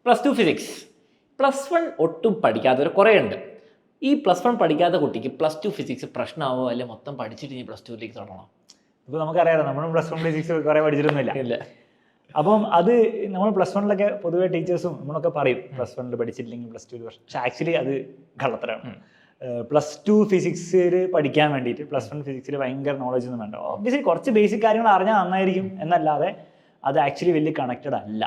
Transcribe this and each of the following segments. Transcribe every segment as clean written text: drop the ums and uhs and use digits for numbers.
+2 physics. +1 ഒട്ടും പഠിക്കാത്തവർ കുറേ ഉണ്ട്. ഈ +1 പഠിക്കാത്ത കുട്ടിക്ക് +2 ഫിസിക്സ് പ്രശ്നമാവോ, അല്ലെ മൊത്തം പഠിച്ചിട്ട് ഇനി +2ലേക്ക് തുടങ്ങണം? ഇപ്പോൾ നമുക്കറിയാലോ, നമ്മളും +1 ഫിസിക്സ് കുറേ പഠിച്ചിട്ടൊന്നുമില്ല. ഇല്ല. അപ്പം അത് നമ്മൾ +1 പൊതുവെ ടീച്ചേഴ്സും നമ്മളൊക്കെ പറയും +1 പഠിച്ചിട്ടില്ലെങ്കിൽ +2 വർഷം. പക്ഷെ ആക്ച്വലി അത് കള്ളത്തരാണ്. +2 ഫിസിക്സിൽ പഠിക്കാൻ വേണ്ടിയിട്ട് +1 ഫിസിക്സിൽ ഭയങ്കര നോളജ് ഒന്നും വേണ്ട. ഒബ്വിയസ്ലി കുറച്ച് ബേസിക് കാര്യങ്ങൾ അറിഞ്ഞാൽ നന്നായിരിക്കും എന്നല്ലാതെ അത് ആക്ച്വലി വലിയ കണക്റ്റഡ് അല്ല.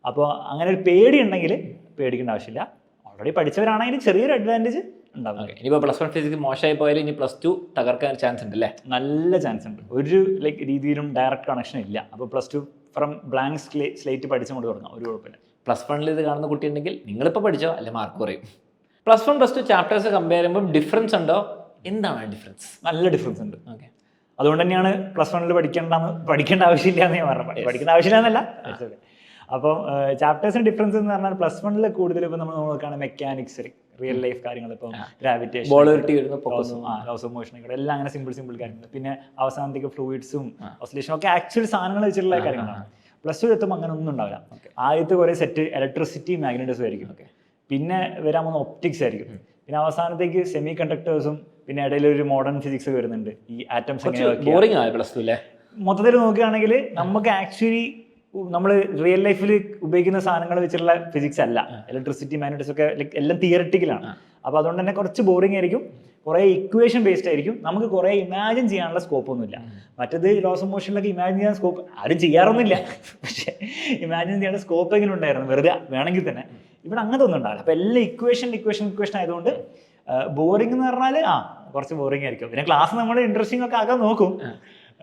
അപ്പോൾ അങ്ങനെ ഒരു പേടി ഉണ്ടെങ്കിൽ പേടിക്കേണ്ട ആവശ്യമില്ല. ഓൾറെഡി പഠിച്ചവരാണെങ്കിൽ ചെറിയൊരു അഡ്വാൻറ്റേജ് ഉണ്ടാവും. ഇനിയിപ്പോൾ +1 ഫിസിക്സ് മോശമായി പോയാലും ഇനി +2 തകർക്കാൻ ചാൻസ് ഉണ്ട് അല്ലേ? നല്ല ചാൻസ് ഉണ്ട്. ഒരു രീതിയിലും ഡയറക്റ്റ് കണക്ഷൻ ഇല്ല. അപ്പോൾ +2 ഫ്രം ബ്ലാങ്ക് സ്ലേറ്റ് പഠിച്ചുകൊണ്ട് തുടങ്ങാം, ഒരു കുഴപ്പമില്ല. +1 ഇത് കാണുന്ന കുട്ടി ഉണ്ടെങ്കിൽ നിങ്ങളിപ്പോൾ പഠിച്ചോ, അല്ലെ മാർക്ക് കുറയും. +1 +2 ചാപ്റ്റേഴ്സ് കമ്പയർ ചെയ്യുമ്പോൾ ഡിഫറൻസ് ഉണ്ടോ? എന്താണ് ഡിഫറൻസ്? നല്ല ഡിഫറൻസ് ഉണ്ട്. ഓക്കെ. അതുകൊണ്ട് തന്നെയാണ് +1 പഠിക്കേണ്ട ആവശ്യമില്ല എന്ന് ഞാൻ പറഞ്ഞത്. പഠിക്കേണ്ട ആവശ്യമില്ല എന്നല്ല. അപ്പം ചാപ്റ്റേഴ്സിന് ഡിഫറൻസ് എന്ന് പറഞ്ഞാൽ +1 കൂടുതൽ ഇപ്പോൾ നമ്മൾ നോക്കുകയാണ് മെക്കാനിക്സ്, റിയൽ ലൈഫ് കാര്യങ്ങൾ, ഇപ്പോൾ ഗ്രാവിറ്റേഷൻ, ലോസ് ഓഫ് മോഷൻ, എല്ലാം അങ്ങനെ സിമ്പിൾ കാര്യങ്ങൾ. പിന്നെ അവസാനത്തേക്ക് ഫ്ലൂയിഡ്സും ഓസിലേഷനും ഒക്കെ ആക്ച്വൽ സാധനങ്ങൾ വെച്ചിട്ടുള്ള കാര്യങ്ങളാണ്. +2 എത്തുമ്പോൾ അങ്ങനെ ഒന്നും ഉണ്ടാവില്ല. ആദ്യത്തെ കുറേ സെറ്റ് ഇലക്ട്രിസിറ്റി മാഗ്നറ്റിസം ആയിരിക്കും. പിന്നെ വരാൻ പോകുന്ന ഒപ്റ്റിക്സ് ആയിരിക്കും. പിന്നെ അവസാനത്തേക്ക് സെമി കണ്ടക്ടേഴ്സും, പിന്നെ ഇടയിൽ ഒരു മോഡേൺ ഫിസിക്സ് വരുന്നുണ്ട്. ഈ ആറ്റംസ് മൊത്തത്തിൽ നോക്കുകയാണെങ്കിൽ നമുക്ക് ആക്ച്വലി നമ്മൾ റിയൽ ലൈഫിൽ ഉപയോഗിക്കുന്ന സാധനങ്ങൾ വെച്ചിട്ടുള്ള ഫിസിക്സ് അല്ല. ഇലക്ട്രിസിറ്റി മാഗ്നറ്റിക്സ് ഒക്കെ എല്ലാം തിയററ്റിക്കലാണ്. അപ്പോൾ അതുകൊണ്ട് തന്നെ കുറച്ച് ബോറിംഗ് ആയിരിക്കും. കുറേ ഇക്വേഷൻ ബേസ്ഡ് ആയിരിക്കും. നമുക്ക് കുറേ ഇമാജിൻ ചെയ്യാനുള്ള സ്കോപ്പ് ഒന്നുമില്ല. മറ്റേത് ലോസ് ഓഫ് മോഷനിലൊക്കെ ഇമാജിൻ ചെയ്യാൻ സ്കോപ്പ് ആരും ചെയ്യാറൊന്നുമില്ല. പക്ഷേ ഇമാജിൻ ചെയ്യാനുള്ള സ്കോപ്പ് എങ്കിലും ഉണ്ടായിരുന്നു, വെറുതെ വേണമെങ്കിൽ തന്നെ. ഇവിടെ അങ്ങനത്തെ ഒന്നും ഉണ്ടാവില്ല. അപ്പോൾ എല്ലാം ഇക്വേഷൻ ആയതുകൊണ്ട് ബോറിംഗ് എന്ന് പറഞ്ഞാൽ കുറച്ച് ബോറിംഗ് ആയിരിക്കും. പിന്നെ ക്ലാസ് നമ്മൾ ഇൻട്രസ്റ്റിംഗ് ഒക്കെ ആക്കാൻ നോക്കും.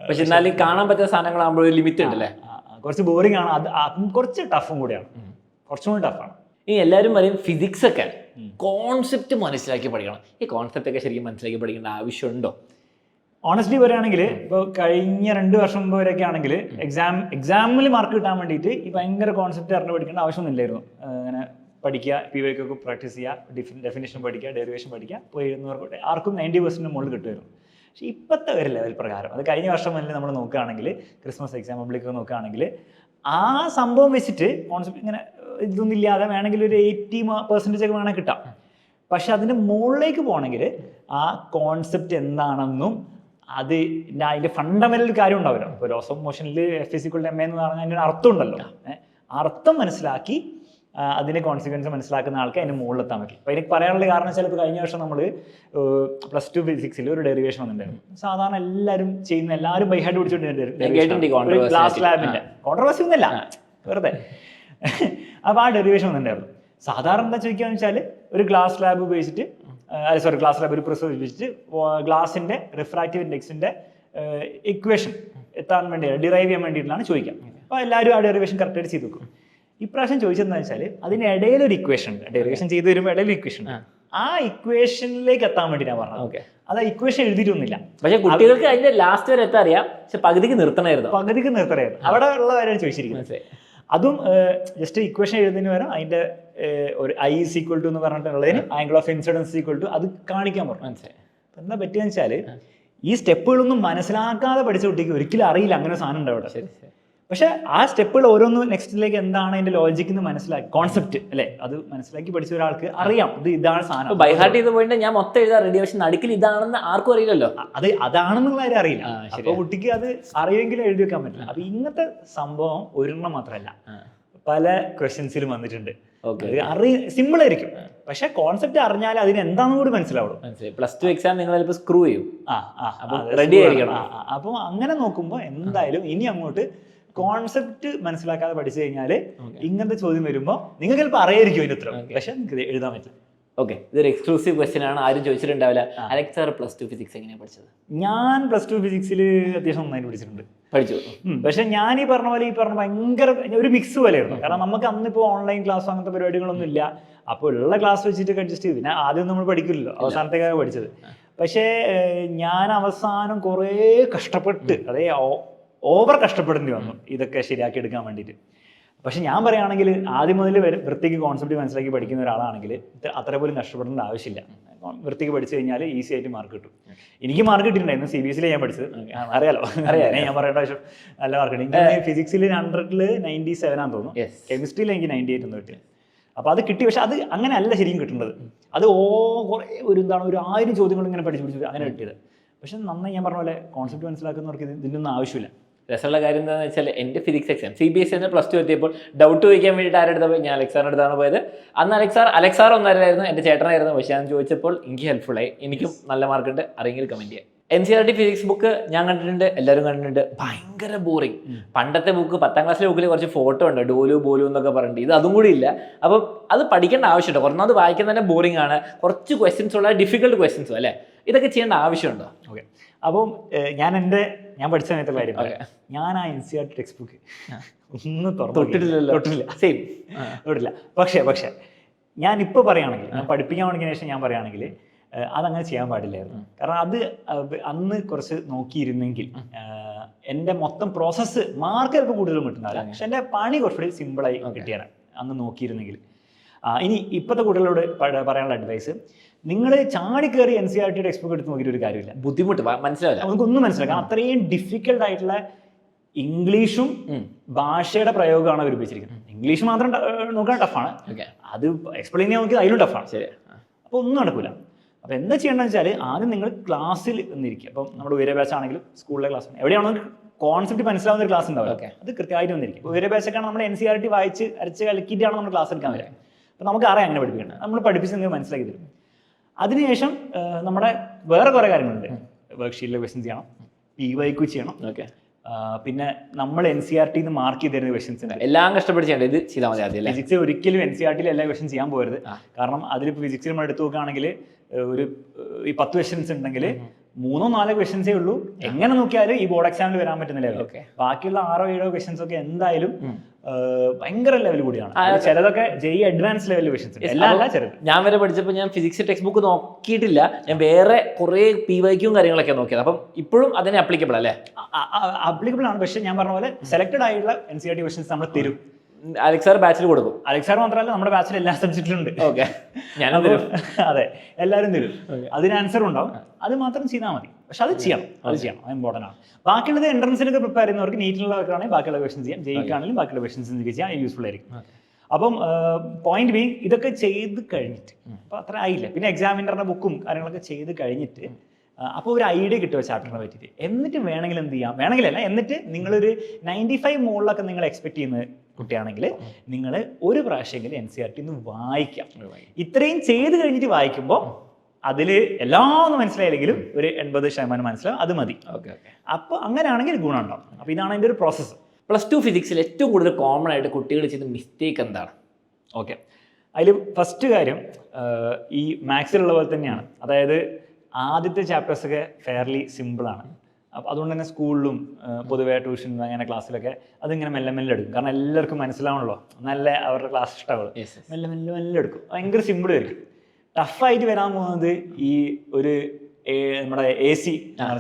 പക്ഷെ എന്നാലും കാണാൻ പറ്റുന്ന സാധനങ്ങളാകുമ്പോൾ ഒരു ലിമിറ്റ് ഉണ്ടല്ലേ? കുറച്ച് ബോറിംഗ് ആണ്. അത് കുറച്ച് ടഫും കൂടിയാണ്, കുറച്ചും കൂടി ടഫാണ്. ഈ എല്ലാവരും പറയും ഫിസിക്സ് ഒക്കെ കോൺസെപ്റ്റ് മനസ്സിലാക്കി പഠിക്കണം. ഈ കോൺസെപ്റ്റ് ഒക്കെ ശരിക്കും മനസ്സിലാക്കി പഠിക്കേണ്ട ആവശ്യമുണ്ടോ? ഓണസ്റ്റ്ലി പറയുകയാണെങ്കിൽ ഇപ്പോൾ കഴിഞ്ഞ 2 വർഷം മുമ്പ് വരെയൊക്കെ ആണെങ്കിൽ എക്സാമിൽ മാർക്ക് കിട്ടാൻ വേണ്ടിയിട്ട് ഈ ഭയങ്കര കോൺസെപ്റ്റ് അറിഞ്ഞ് പഠിക്കേണ്ട ആവശ്യമൊന്നുമില്ലായിരുന്നു. അങ്ങനെ പഠിക്കുക, PYQ പ്രാക്ടീസ് ചെയ്യുക, ഡെഫിനേഷൻ പഠിക്കുക, ഡെറിവേഷൻ പഠിക്കുക, പോയി എഴുതുന്നവർക്ക് ആർക്കും 90% മുകളിൽ കിട്ടുമായിരുന്നു. പക്ഷേ ഇപ്പോഴത്തെ ഒരു ലെവൽ പ്രകാരം, അത് കഴിഞ്ഞ വർഷം മുതൽ നമ്മൾ നോക്കുകയാണെങ്കിൽ, ക്രിസ്മസ് എക്സാം പബ്ലിക്കൊക്കെ നോക്കുകയാണെങ്കിൽ, ആ സംഭവം വെച്ചിട്ട് കോൺസെപ്റ്റ് ഇങ്ങനെ ഇതൊന്നും ഇല്ലാതെ വേണമെങ്കിൽ ഒരു 80% ഒക്കെ വേണമെങ്കിൽ കിട്ടാം. പക്ഷെ അതിൻ്റെ മുകളിലേക്ക് പോകണമെങ്കിൽ ആ കോൺസെപ്റ്റ് എന്താണെന്നും അതിൻ്റെ ഫണ്ടമെൻ്റൽ കാര്യം ഉണ്ടാവില്ല. ഇപ്പോൾ ലോസ് ഓഫ് മോഷനിൽ F=ma എന്ന് പറഞ്ഞാൽ അതിൻ്റെ ഒരു അർത്ഥം ഉണ്ടല്ലോ. അർത്ഥം മനസ്സിലാക്കി അതിൻ്റെ കോൺസിക്വൻസ് മനസ്സിലാക്കുന്ന ആൾക്ക് അതിന് മുകളിലെത്താൻ പറ്റും. അപ്പോൾ എനിക്ക് പറയാനുള്ള കാരണം ചിലപ്പോൾ കഴിഞ്ഞ വർഷം നമ്മൾ +2 ഫിസിക്സിൽ ഒരു ഡെറിവേഷൻ വന്നിട്ടുണ്ടായിരുന്നു. സാധാരണ എല്ലാവരും ബൈ ഹാർട്ട് പിടിച്ചിട്ടുണ്ട്. ഗ്ലാസ് ലാബിൻ്റെ കോൺട്രവേഴ്സി ഒന്നുമില്ല, വെറുതെ. അപ്പോൾ ആ ഡെറിവേഷൻ വന്നിട്ടുണ്ടായിരുന്നു. സാധാരണ എന്താ ചോദിക്കുകയെന്ന് വെച്ചാൽ ഒരു ഗ്ലാസ് ലാബ് ഉപയോഗിച്ചിട്ട് ഒരു പ്രിസം ഉപയോഗിച്ചിട്ട് ഗ്ലാസിൻ്റെ റിഫ്രാക്റ്റീവ് ഇൻഡെക്സിൻ്റെ ഇക്വേഷൻ എത്താൻ വേണ്ടി ഡിറൈവ് ചെയ്യാൻ വേണ്ടിയിട്ടാണ് ചോദിക്കുക. അപ്പോൾ എല്ലാവരും ആ ഡെറിവേഷൻ കറക്റ്റായിട്ട് ചെയ്ത് വെക്കും. ഇപ്രാവശ്യം ചോദിച്ചതെന്ന് വെച്ചാൽ അതിനിടയിലൊരു ഇക്വേഷൻ ഉണ്ട്. ഡെറിവേഷൻ ചെയ്ത് വരുമ്പോൾ ഇടയിൽ ഇക്വേഷൻ ഉണ്ട്. ആ ഇക്വേഷനിലേക്ക് എത്താൻ വേണ്ടി ഞാൻ പറഞ്ഞത്. അത് ആ ഇക്വേഷൻ എഴുതിയിട്ടൊന്നുമില്ല. പക്ഷേ കുട്ടികൾക്ക് അതിന്റെ ലാസ്റ്റ് വരെ എത്താൻ അറിയാം, പക്ഷെ പകുതിക്ക് നിർത്തണമായിരുന്നു. അവിടെ ഉള്ളവരാണ് ചോദിച്ചിരിക്കുന്നത്. അതും ജസ്റ്റ് ഇക്വേഷൻ എഴുതുന്നതിന് പകരം അതിന്റെ ഒരു I=2 എന്ന് പറഞ്ഞിട്ടുള്ളതിന് ആംഗിൾ ഓഫ് ഇൻസിഡൻസ് = അത് കാണിക്കാൻ പറഞ്ഞു. എന്താ പറ്റിയെന്ന് വെച്ചാൽ ഈ സ്റ്റെപ്പുകളൊന്നും മനസ്സിലാക്കാതെ പഠിച്ച കുട്ടിക്ക് ഒരിക്കലും അറിയില്ല അങ്ങനെ സാധനം ഉണ്ട് അവിടെ. പക്ഷെ ആ സ്റ്റെപ്പുകൾ ഓരോന്നും നെക്സ്റ്റിലേക്ക് എന്താണ് അതിന്റെ ലോജിക് എന്ന് മനസ്സിലാക്കി, കോൺസെപ്റ്റ് അല്ലെ, അത് മനസ്സിലാക്കി പഠിച്ച ഒരാൾക്ക് അറിയാം ഇതാണ് സാധനം. ബൈ ഹാർട്ട് ചെയ്ത് പോയിട്ട് ഞാൻ മൊത്തം എഴുതാൻ റെഡി, പക്ഷെ നടുക്കിൽ ഇതാണെന്ന് ആർക്കും അറിയില്ലല്ലോ. അതാണെന്നുള്ള കാര്യം അറിയില്ല. അപ്പൊ കുട്ടിക്ക് അത് അറിയുമെങ്കിലും എഴുതി വെക്കാൻ പറ്റില്ല. അപ്പൊ ഇങ്ങനത്തെ സംഭവം ഒരെണ്ണം മാത്രമല്ല, പല ക്വസ്റ്റ്യൻസിലും വന്നിട്ടുണ്ട്. സിമ്പിൾ ആയിരിക്കും, പക്ഷെ കോൺസെപ്റ്റ് അറിഞ്ഞാൽ അതിന് എന്താണെന്ന് കൂടി മനസ്സിലാവുള്ളൂ. +2 എക്സാം നിങ്ങൾ ചിലപ്പോൾ സ്ക്രൂ ചെയ്യും, റെഡി ആയിരിക്കണം. അപ്പോൾ അങ്ങനെ നോക്കുമ്പോൾ എന്തായാലും ഇനി അങ്ങോട്ട് കോൺസെപ്റ്റ് മനസ്സിലാക്കാതെ പഠിച്ചു കഴിഞ്ഞാൽ ഇങ്ങനത്തെ ചോദ്യം വരുമ്പോൾ നിങ്ങൾക്ക് ചിലപ്പോൾ അറിയായിരിക്കും അതിന് ഉത്തരം, പക്ഷെ നിങ്ങൾക്ക് എഴുതാൻ പറ്റില്ല. ഓക്കെ, ഇതൊരു എക്സ്ക്ലൂസീവ് ക്വസ്റ്റ്യൻ ആണ്, ആരും ചോദിച്ചിട്ടുണ്ടാവില്ല. അലക്സ് സാർ +2 ഫിസിക്സ് എങ്ങനെയാണ് പഠിച്ചത്? ഞാൻ +2 ഫിസിക്സിൽ അത്യാവശ്യം നന്നായിട്ട് പഠിച്ചു. പക്ഷെ ഞാൻ ഈ പറഞ്ഞ ഭയങ്കര ഒരു മിക്സ് പോലെയായിരുന്നു. കാരണം നമുക്ക് അന്നിപ്പോൾ ഓൺലൈൻ ക്ലാസ് അങ്ങനത്തെ പരിപാടികളൊന്നും ഇല്ല. അപ്പോൾ ഉള്ള ക്ലാസ് വെച്ചിട്ട് അഡ്ജസ്റ്റ് ചെയ്തു. പിന്നെ ആദ്യം നമ്മൾ പഠിക്കില്ലല്ലോ, അവസാനത്തേക്കാണ് പഠിച്ചത്. പക്ഷേ ഞാൻ അവസാനം കുറേ കഷ്ടപ്പെട്ട്, ഓവർ കഷ്ടപ്പെടേണ്ടി വന്നു ഇതൊക്കെ ശരിയാക്കി എടുക്കാൻ വേണ്ടിയിട്ട്. പക്ഷെ ഞാൻ പറയുകയാണെങ്കിൽ ആദ്യം മുതൽ വൃത്തിക്ക് കോൺസെപ്റ്റ് മനസ്സിലാക്കി പഠിക്കുന്ന ഒരാളാണെങ്കിൽ അത്ര പോലും കഷ്ടപ്പെടേണ്ട ആവശ്യമില്ല. വൃത്തിക്ക് പഠിച്ചു കഴിഞ്ഞാൽ ഈസി ആയിട്ട് മാർക്ക് കിട്ടും. എനിക്ക് മാർക്ക് കിട്ടിയിട്ടുണ്ടായിരുന്നു, CBSE ഞാൻ പഠിച്ചത്, അറിയാലോ. ഞാൻ പറയേണ്ട ആവശ്യം, നല്ല മാർക്ക് കിട്ടി. എനിക്ക് ഫിസിക്സിൽ 100ൽ 97 ആണെന്ന് തോന്നുന്നു. കെമിസ്ട്രിയിൽ എനിക്ക് 98 ഒന്ന് കിട്ടി. അപ്പോൾ അത് കിട്ടി. പക്ഷെ അത് അങ്ങനെ അല്ല ശരിക്കും കിട്ടേണ്ടത്. അത് കുറേ ഒരു 1000 ചോദ്യങ്ങൾ ഇങ്ങനെ പഠിച്ചു അങ്ങനെ കിട്ടിയത്. പക്ഷെ നന്നായി ഞാൻ പറഞ്ഞ പോലെ കോൺസെപ്റ്റ് മനസ്സിലാക്കുന്നവർക്ക് ഇതിൻ്റെ ഒന്നും ആവശ്യമില്ല. രസമുള്ള കാര്യം എന്താണെന്ന് വെച്ചാൽ എൻ്റെ ഫിസിക്സ് എക്സാം CBSE +2 എത്തിയപ്പോൾ ഡൗട്ട് ചോദിക്കാൻ വേണ്ടിയിട്ട് ആരെടുത്ത പോയി, ഞാൻ അലക്സാറിൻ്റെ അടുത്താണ് പോയത്. അന്ന് അലക്സാർ ഒന്നരായിരുന്നു, എൻ്റെ ചേട്ടനായിരുന്നു. പക്ഷേ ഞാൻ ചോദിച്ചപ്പോൾ എനിക്ക് ഹെൽപ്ഫുള്ളായി. എനിക്കും നല്ല മാർക്കുണ്ട്. അറിയെങ്കിൽ കമൻറ്റ് ചെയ്യാം. NCERT ഫിസിക്സ് ബുക്ക് ഞാൻ കണ്ടിട്ടുണ്ട്, എല്ലാവരും കണ്ടിട്ടുണ്ട്. ഭയങ്കര ബോറിങ്. പണ്ടത്തെ ബുക്ക് 10ാം ക്ലാസ്സിലെ ബുക്കിൽ കുറച്ച് ഫോട്ടോ ഉണ്ട്, ഡോലു ബോലു എന്നൊക്കെ പറഞ്ഞിട്ട്. ഇത് അതും കൂടി ഇല്ല. അപ്പം അത് പഠിക്കേണ്ട ആവശ്യമുണ്ടോ? ഒന്നാമത് വായിക്കാൻ തന്നെ ബോറിംഗ് ആണ്. കുറച്ച് ക്വസ്റ്റ്യൻസ് ഉള്ള ഡിഫിക്കൽട്ട് ക്വസ്റ്റ്യൻസും അല്ലേ? ഇതൊക്കെ ചെയ്യേണ്ട ആവശ്യമുണ്ടോ? ഓക്കെ, അപ്പം ഞാൻ പഠിച്ച സമയത്തുള്ള കാര്യം, ഞാൻ ആ NCERT ടെക്സ്റ്റ് ബുക്ക് ഒന്ന് തൊട്ടിട്ടില്ല. സെയിം തൊട്ടില്ല. പക്ഷേ ഞാനിപ്പോൾ പറയുകയാണെങ്കിൽ, ഞാൻ പഠിപ്പിക്കാൻ തുടങ്ങിയ ശേഷം ഞാൻ പറയുകയാണെങ്കിൽ അതങ്ങനെ ചെയ്യാൻ പാടില്ലായിരുന്നു. കാരണം അത് അന്ന് കുറച്ച് നോക്കിയിരുന്നെങ്കിൽ എൻ്റെ മൊത്തം പ്രോസസ്സ് മാർക്ക് ചിലപ്പോൾ കൂടുതലും കിട്ടുന്നില്ല, പക്ഷെ എൻ്റെ പണി കുറച്ചുകൂടി സിമ്പിളായി കിട്ടിയാണ് അന്ന് നോക്കിയിരുന്നെങ്കിൽ. ഇനി ഇപ്പോഴത്തെ കുട്ടികളോട് പറയാനുള്ള അഡ്വൈസ്, നിങ്ങൾ ചാടി കയറി NCERT ടെക്സ്റ്റ് ബുക്ക് എടുത്ത് നോക്കിയിട്ട് ഒരു കാര്യമില്ല. ബുദ്ധിമുട്ട് മനസ്സിലാവില്ല, നമുക്കൊന്നും മനസ്സിലാക്കാം. അത്രയും ഡിഫിക്കൽട്ട് ആയിട്ടുള്ള ഇംഗ്ലീഷും ഭാഷയുടെ പ്രയോഗമാണ് അവർ ഉപയോഗിച്ചിരിക്കുന്നത്. ഇംഗ്ലീഷ് മാത്രം നോക്കാൻ ടഫാണ്, അത് എക്സ്പ്ലെയിൻ ചെയ്യാൻ നോക്കിയത് അതിലും ടഫാണ്. ശരി, അപ്പോൾ ഒന്നും നടക്കില്ല. അപ്പോൾ എന്താ ചെയ്യേണ്ടതെന്ന് വെച്ചാൽ, ആദ്യം നിങ്ങൾ ക്ലാസ്സിൽ വന്നിരിക്കുക. അപ്പം നമ്മുടെ ഉയര ബാച്ച് ആണെങ്കിലും സ്കൂളിലെ ക്ലാസ് എവിടെയാണോ കോൺസെപ്റ്റ് മനസ്സിലാവുന്ന ഒരു ക്ലാസ് ഉണ്ടാവുക, അത് കൃത്യമായിട്ട് വന്നിരിക്കും. ഉയര ബാച്ചൊക്കെയാണ് നമ്മൾ NCERT വായിച്ച് അരച്ച് കലക്കിയിട്ടാണ് നമ്മൾ ക്ലാസ് എടുക്കാൻ വരിക. അപ്പോൾ നമുക്ക് അറിയാം അങ്ങനെ പഠിപ്പിക്കണം, നമ്മൾ പഠിപ്പിച്ച് നിങ്ങൾ മനസ്സിലാക്കി തരും. അതിനുശേഷം നമ്മുടെ വേറെ കുറേ കാര്യങ്ങളുണ്ട്. വർക്ക്ഷീറ്റിലെ ക്വസ്റ്റ്യൻസ് ചെയ്യണം, PYQ ചെയ്യണം. പിന്നെ നമ്മൾ NCERT മാർക്ക് ചെയ്ത് തരുന്ന ക്വസ്റ്റ്യൻസ് ഉണ്ട്. എല്ലാം കഷ്ടപ്പെട്ട് ചെയ്യേണ്ടത് ഇത് ചെയ്താൽ മതി. ആദ്യം ഫിസിക്സ് ഒരിക്കലും NCERT എല്ലാ ക്വസ്റ്റ്യൻ ചെയ്യാൻ പോകരുത്. കാരണം അതിലിപ്പോൾ ഫിസിക്സിൽ നമ്മൾ എടുത്തു നോക്കുകയാണെങ്കിൽ ഒരു 10 ക്വസ്റ്റ്യൻസ് ഉണ്ടെങ്കിൽ 3-4 ക്വസ്റ്റ്യൻസേ ഉള്ളൂ. എങ്ങനെ നോക്കിയാലും ഈ ബോർഡ് എക്സാമിൽ വരാൻ പറ്റുന്നില്ല. ബാക്കിയുള്ള 6-7 ക്വസ്റ്റ്യൻസ് ഒക്കെ എന്തായാലും ഭയങ്കര ലെവൽ കൂടിയാണ്. ചിലതൊക്കെ JEE അഡ്വാൻസ് ലെവൽ ക്വസ്റ്റ്യൻസ്, എല്ലാം ചെറുത്. ഞാൻ വരെ പഠിച്ചപ്പോൾ ഞാൻ ഫിസിക്സ് ടെക്സ്റ്റ് ബുക്ക് നോക്കിയിട്ടില്ല, ഞാൻ വേറെ കുറേ PYQ കാര്യങ്ങളൊക്കെ നോക്കിയത്. അപ്പം ഇപ്പോഴും അതിനെ അപ്ലിക്കബിൾ അല്ലേ? അപ്ലിക്കബിൾ ആണ്. പക്ഷെ ഞാൻ പറഞ്ഞ പോലെ സെലക്ടഡ് ആയിട്ടുള്ള NCERT ക്വസ്റ്റ്യൻസ് നമ്മൾ തരും. അലക്സാർ ബാച്ചിൽ കൊടുക്കും. അലക്സാർ മാത്രമല്ല, നമ്മുടെ ബാച്ചിൽ എല്ലാ സബ്ജക്റ്റിലും ഉണ്ട്. അതെ, എല്ലാവരും തരും. അതിന് ആൻസർ ഉണ്ടാവും, അത് മാത്രം ചെയ്താൽ മതി. പക്ഷെ അത് ചെയ്യണം, അത് ഇമ്പോർട്ടൻ്റ് ആണ്. ബാക്കിയുള്ളത് എൻട്രൻസിനൊക്കെ പ്രിപ്പയർ ചെയ്യുന്നവർക്ക്, നീറ്റിലുള്ളവർക്കാണെങ്കിൽ ബാക്കിയുള്ള ക്വസ്റ്റൻസ് ചെയ്യാം, JEE-ക്കാണെങ്കിലും ബാക്കിയുള്ള ക്വസ്റ്റൻസ് ചെയ്യാം, യൂസ്ഫുൾ ആയിരിക്കും. അപ്പം പോയിന്റ് ബി, ഇതൊക്കെ ചെയ്ത് കഴിഞ്ഞിട്ട്, അപ്പോൾ അത്ര ആയില്ല, പിന്നെ എക്സാമിൻ്റെ ബുക്കും കാര്യങ്ങളൊക്കെ ചെയ്ത് കഴിഞ്ഞിട്ട് അപ്പോൾ ഒരു ഐഡിയ കിട്ടുമോ ചാപ്റ്ററിനെ പറ്റിയിട്ട്. എന്നിട്ട് വേണമെങ്കിൽ എന്ത് ചെയ്യാം, വേണമെങ്കിലല്ല, എന്നിട്ട് നിങ്ങളൊരു 95 മുകളിലൊക്കെ നിങ്ങൾ എക്സ്പെക്ട് ചെയ്യുന്ന കുട്ടിയാണെങ്കിൽ നിങ്ങൾ ഒരു പ്രാവശ്യമെങ്കിലും NCERT വായിക്കാം. ഇത്രയും ചെയ്ത് കഴിഞ്ഞിട്ട് വായിക്കുമ്പോൾ അതിൽ എല്ലാം ഒന്നും മനസ്സിലായില്ലെങ്കിലും ഒരു 80% മനസ്സിലാവും, അത് മതി. അപ്പോൾ അങ്ങനെയാണെങ്കിൽ ഗുണമുണ്ടാവും. അപ്പോൾ ഇതാണ് അതിൻ്റെ ഒരു പ്രോസസ്സ്. +2 ഫിസിക്സിൽ ഏറ്റവും കൂടുതൽ കോമൺ ആയിട്ട് കുട്ടികൾ ചെയ്ത മിസ്റ്റേക്ക് എന്താണ്? ഓക്കെ, അതിൽ ഫസ്റ്റ് കാര്യം ഈ മാത്സിലുള്ള പോലെ തന്നെയാണ്. അതായത് ആദ്യത്തെ ചാപ്റ്റേഴ്സൊക്കെ ഫെയർലി സിമ്പിളാണ്. അപ്പോൾ അതുകൊണ്ട് തന്നെ സ്കൂളിലും പൊതുവേ ട്യൂഷൻ അങ്ങനെ ക്ലാസ്സിലൊക്കെ അതിങ്ങനെ മെല്ലെ എടുക്കും. കാരണം എല്ലാവർക്കും മനസ്സിലാവണല്ലോ, നല്ല അവരുടെ ക്ലാസ് ഇഷ്ടമാവുള്ളൂ. മെല്ലെ എടുക്കും, ഭയങ്കര സിമ്പിൾ ആയിരിക്കും. ടഫായിട്ട് വരാൻ പോകുന്നത് ഈ ഒരു നമ്മുടെ AC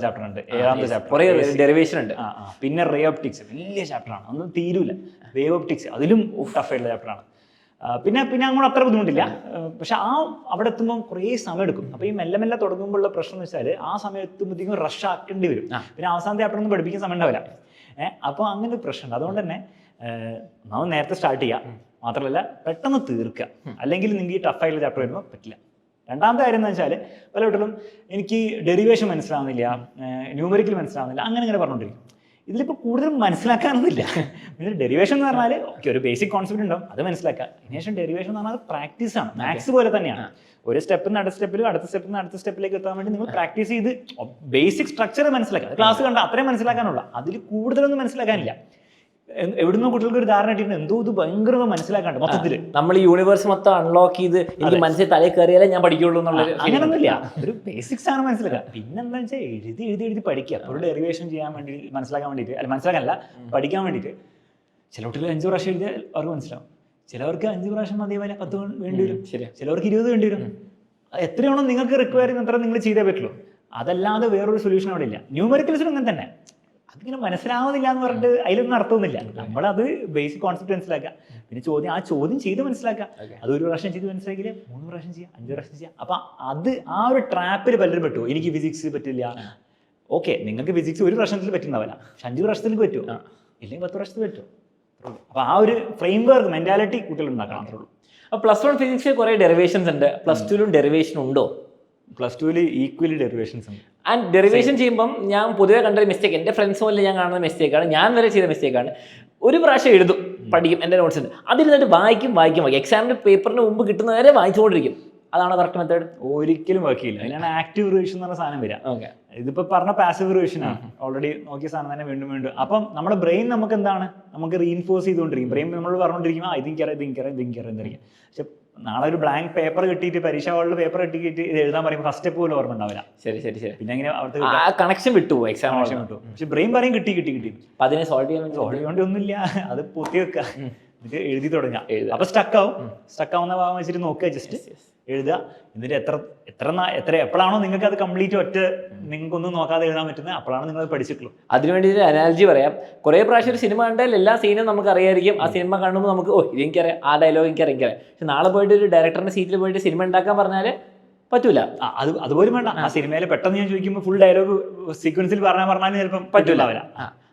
ചാപ്റ്റർ ഉണ്ട്, 7ാമത്തെ ചാപ്റ്റർ, ഡെറിവേഷൻ ഉണ്ട്. പിന്നെ റേ ഓപ്റ്റിക്സ് വലിയ ചാപ്റ്ററാണ്, ഒന്നും തീരൂല. വേവ് ഓപ്റ്റിക്സ് അതിലും ടഫായിട്ടുള്ള ചാപ്റ്ററാണ്. പിന്നെ അങ്ങോട്ട് അത്ര ബുദ്ധിമുട്ടില്ല. പക്ഷെ അവിടെ എത്തുമ്പോൾ കുറേ സമയം എടുക്കും. അപ്പോൾ ഈ മെല്ലെ തുടങ്ങുമ്പോഴുള്ള പ്രശ്നം എന്ന് വെച്ചാൽ ആ സമയം എത്തുമ്പോഴത്തേക്കും റഷ് ആക്കേണ്ടി വരും. പിന്നെ അവസാനത്തെ ചാപ്റ്റർ ഒന്നും പഠിപ്പിക്കാൻ സമയം ഉണ്ടാവില്ല. അപ്പോൾ അങ്ങനെ ഒരു പ്രശ്നമുണ്ട്. അതുകൊണ്ട് തന്നെ നമ്മൾ നേരത്തെ സ്റ്റാർട്ട് ചെയ്യാം, മാത്രമല്ല പെട്ടെന്ന് തീർക്കുക. അല്ലെങ്കിൽ നിങ്ങൾക്ക് ഈ ടഫായിട്ടുള്ള ചാപ്റ്റർ വരുമ്പോൾ പറ്റില്ല. രണ്ടാമത്തെ കാര്യം എന്ന് വെച്ചാൽ പല കുട്ടികളും എനിക്ക് ഡെറിവേഷൻ മനസ്സിലാവുന്നില്ല, ന്യൂമറിക്കൽ മനസ്സിലാവുന്നില്ല, അങ്ങനെ പറഞ്ഞുകൊണ്ടിരിക്കും. ഇതിലിപ്പോൾ കൂടുതലും മനസ്സിലാക്കാനൊന്നുമില്ല. പിന്നെ ഡെറിവേഷൻ എന്ന് പറഞ്ഞാൽ ഓക്കെ, ഒരു ബേസിക് കോൺസെപ്റ്റ് ഉണ്ടാവും, അത് മനസ്സിലാക്കുക. അതിനുശേഷം ഡെറിവേഷൻ എന്ന് പറഞ്ഞാൽ പ്രാക്ടീസാണ്. മാത്സ് പോലെ തന്നെയാണ്. ഒരു സ്റ്റെപ്പിൽ നിന്ന് അടുത്ത സ്റ്റെപ്പിലും അടുത്ത സ്റ്റെപ്പിലേക്ക് എത്താൻ വേണ്ടി നിങ്ങൾ പ്രാക്ടീസ് ചെയ്ത് ബേസിക് സ്ട്രക്ചർ മനസ്സിലാക്കുക. ക്ലാസ് കണ്ട അത്രയും മനസ്സിലാക്കാനുള്ള, അതിൽ കൂടുതലൊന്നും മനസ്സിലാക്കാനില്ല. എവിടുന്നോ കുട്ടികൾക്ക് ഒരു ധാരണ കിട്ടിയിട്ട് എന്തോ ഇത് ഭയങ്കര മനസ്സിലാക്കാണ്ട് മൊത്തത്തിൽ നമ്മൾ യൂണിവേഴ്സ് മൊത്തം അൺലോക്ക് ചെയ്ത് എനിക്ക് മനസ്സിൽ തലയിൽ കയറിയാലേ ഞാൻ പഠിക്കുള്ളൂ എന്നുള്ളത് അങ്ങനൊന്നുമില്ല. ഒരു ബേസിക്സ് ആണ് മനസ്സിലാക്കുക. പിന്നെന്താ വെച്ചാൽ എഴുതി പഠിക്കുക. ഒരു ഡെറിവേഷൻ ചെയ്യാൻ വേണ്ടി മനസ്സിലാക്കാൻ വേണ്ടിയിട്ട്, അല്ല മനസ്സിലാക്കാനല്ല, പഠിക്കാൻ വേണ്ടിയിട്ട്. ചില കുട്ടികൾ 5 പ്രാവശ്യം എഴുതിയാൽ അവർക്ക് മനസ്സിലാവും, ചിലവർക്ക് 5 പ്രാവശ്യം മതിയാവില്ല, 10 വേണ്ടി വരും, ചിലവർക്ക് 20 വേണ്ടി വരും. എത്രയാണോ നിങ്ങൾക്ക് റിക്വയർ ചെയ്യുന്ന അത്ര നിങ്ങൾ ചെയ്തേ പറ്റുള്ളൂ. അതല്ലാതെ വേറൊരു സൊല്യൂഷൻ അവിടെ ഇല്ല. ന്യൂമറിക്കൽസിനും അങ്ങനെ തന്നെ. അതിങ്ങനെ മനസ്സിലാവുന്നില്ല എന്ന് പറഞ്ഞിട്ട് അതിലൊന്നും അർത്ഥമൊന്നുമില്ല. നമ്മളത് ബേസിക് കോൺസെപ്റ്റ് മനസ്സിലാക്കുക, പിന്നെ ചോദ്യം ചെയ്ത് മനസ്സിലാക്കുക. അത് 1 പ്രാവശ്യം ചെയ്ത് മനസ്സിലാക്കിയില്ലേ 3 പ്രാവശ്യം ചെയ്യാം, 5 പ്രാവശ്യം ചെയ്യാം. അപ്പം അത് ഒരു ട്രാപ്പിൽ പലരും പറ്റുമോ, എനിക്ക് ഫിസിക്സ് പറ്റില്ല. ഓക്കെ, നിങ്ങൾക്ക് ഫിസിക്സ് 1 പ്രാവശ്യത്തിൽ പറ്റുന്നവരാ, പക്ഷെ 5 പ്രാവശ്യത്തിൽ പറ്റുമോ, ഇല്ലെങ്കിൽ 10 പ്രാവശ്യത്തിൽ പറ്റുമോ, അപ്പോൾ ആ ഒരു ഫ്രെയിം വർക്ക് മെന്റാലിറ്റി കുട്ടികൾ ഉണ്ടാക്കണം അത്രേ ഉള്ളൂ. അപ്പോൾ +1 ഫിസിക്സ് കുറേ ഡെറിവേഷൻസ് ഉണ്ട്, +2 ഡെറിവേഷൻ ഉണ്ടോ? +2 ഈക്വലി ഡെറിവേഷൻസ് ഉണ്ട്. ആൻഡ് ഡെറിവേഷൻ ചെയ്യുമ്പം ഞാൻ പൊതുവെ കണ്ടൊരു മിസ്റ്റേക്ക്, എൻ്റെ ഫ്രണ്ട്സ് പോലെ ഞാൻ കാണുന്ന മിസ്റ്റേക്കാണ്, ഞാൻ വരെ ചെയ്ത മിസ്റ്റേക്കാണ്. ഒരു പ്രാവശ്യം എഴുതും, പഠിക്കും, എൻ്റെ നോട്ട്സ് ഉണ്ട്, അതിരുന്നിട്ട് വായിക്കും. എക്സാമിന് പേപ്പറിന് മുമ്പ് കിട്ടുന്നവരെ വായിച്ചുകൊണ്ടിരിക്കും. അതാണ് കറക്റ്റ് മെത്തേഡ്? ഒരിക്കലും വർക്ക് ചെയ്യില്ല. അതിനാണ് ആക്റ്റീവ് റിവിഷൻ എന്ന് പറഞ്ഞ സാധനം വരിക. ഓക്കെ, ഇതിപ്പോൾ പറഞ്ഞ പാസീവ് റിവിഷൻ ആണ്, ഓൾറെഡി നോക്കിയ സാധനം തന്നെ വീണ്ടും വീണ്ടും. അപ്പം നമ്മുടെ ബ്രെയിൻ നമുക്ക് എന്താണ്, നമുക്ക് റീഇൻഫോഴ്സ് ചെയ്തുകൊണ്ടിരിക്കും. ബ്രെയിൻ നമ്മൾ പറഞ്ഞുകൊണ്ടിരിക്കും, ഇതിരിക്കും. പക്ഷെ നാളെ ഒരു ബ്ലാങ്ക് പേപ്പർ കിട്ടിയിട്ട് പരീക്ഷ ഹാളിൽ പേപ്പർ കിട്ടിയിട്ട് ഇത് എഴുതാൻ പറയുമ്പോൾ ഫസ്റ്റ് സ്റ്റെപ്പ് പോലും ഓർമ്മ ഉണ്ടാവില്ല. ശരി. പിന്നെ അങ്ങനെ അവിടുത്തെ കണക്ഷൻ വിട്ടുപോകും, എക്സാം വിട്ടു. പക്ഷെ ബ്രെയിൻ പറയും കിട്ടി. അപ്പം അതിനെ സോൾവ് ചെയ്യാൻ വേണ്ടി ഒന്നുമില്ല, അത് പൂത്തി വെക്കുക, എന്നിട്ട് എഴുതി തുടങ്ങാം. അപ്പൊ സ്റ്റക്കാവുന്ന ഭാഗം വെച്ചിട്ട് നോക്കുക, ജസ്റ്റ് എഴുതുക. എന്നിട്ട് എപ്പോഴാണോ നിങ്ങൾക്ക് അത് കംപ്ലീറ്റ് നിങ്ങൾക്കൊന്നും നോക്കാതെ എഴുതാൻ പറ്റുന്നത്, അപ്പോഴാണ് നിങ്ങൾ പഠിച്ചിട്ടുള്ളൂ. അതിന് വേണ്ടി ഒരു അനാലജി പറയാം. കുറേ പ്രാവശ്യം ഒരു സിനിമ കണ്ടാൽ എല്ലാ സീനും നമുക്ക് അറിയായിരിക്കും. ആ സിനിമ കാണുമ്പോൾ നമുക്ക് ഇതെനിക്കറിയാം, ആ ഡയലോഗ് എനിക്കറിയാം. പക്ഷെ നാളെ പോയിട്ട് ഒരു ഡയറക്ടറിന്റെ സീറ്റിൽ പോയിട്ട് സിനിമ ഉണ്ടാക്കാൻ പറഞ്ഞാൽ പറ്റൂല. അതുപോലും വേണ്ട. ആ സിനിമയിൽ പെട്ടെന്ന് ഞാൻ ചോദിക്കുമ്പോൾ ഫുൾ ഡയലോഗ് സീക്വൻസിൽ പറഞ്ഞാൽ ചിലപ്പം പറ്റൂല.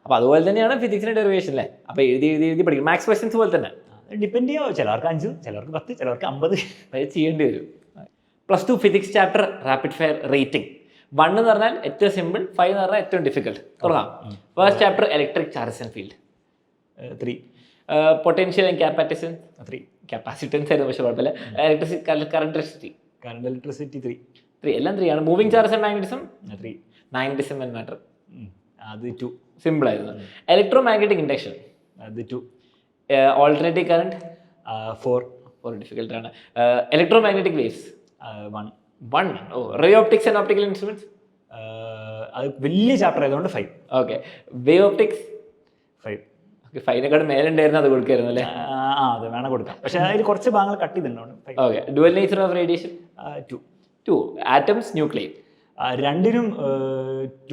അപ്പൊ അതുപോലെ തന്നെയാണ് ഫിസിക്സിന്റെ ഡെറിവേഷൻ അല്ലേ? അപ്പൊ എഴുതി പഠിക്കും. മാത്സ് ക്വസ്റ്റ്യൻസ് പോലെ തന്നെ ഡിപ്പെൻഡ് ചെയ്യാം. ചിലർക്ക് 5, ചിലർക്ക് 10, ചിലർക്ക് 50 ചെയ്യേണ്ടി വരും. +2 physics chapter rapid fire rating. 1 എന്ന് പറഞ്ഞാൽ ഏറ്റവും സിമ്പിൾ, 5 എന്ന് പറഞ്ഞാൽ ഏറ്റവും ഡിഫിക്കൽട്ട്. തുടങ്ങാം. First chapter electric charges and field. 3. Potential and capacitance. 3. Capacitance ആയിരുന്നു, പക്ഷെ കുഴപ്പമില്ല. Current electricity 3. എല്ലാം 3 ആണ്. Moving charges and magnetism 3. Magnetism and matter അത് 2. സിമ്പിൾ ആയിരുന്നു. ഇലക്ട്രോ മാഗ്നറ്റിക് ഇൻഡക്ഷൻ അത് 2. Alternative current 4. ഡിഫിക്കൽട്ട് ആണ്. Electromagnetic waves 1. Ray optics and optical instruments അത് വലിയ ചാപ്റ്റർ ആയതുകൊണ്ട് 5. ഓക്കെ. Wave optics 5. ഓക്കെ, 5നെക്കാട് മേലെ ഉണ്ടായിരുന്നു, അത് കൊടുക്കായിരുന്നു അല്ലേ? അത് വേണം കൊടുക്കാം, പക്ഷെ അതിൽ കുറച്ച് ഭാഗങ്ങൾ കട്ട് ചെയ്തിട്ടുണ്ട്. Okay. Dual nature of radiation 2. Atoms nuclear രണ്ടിനും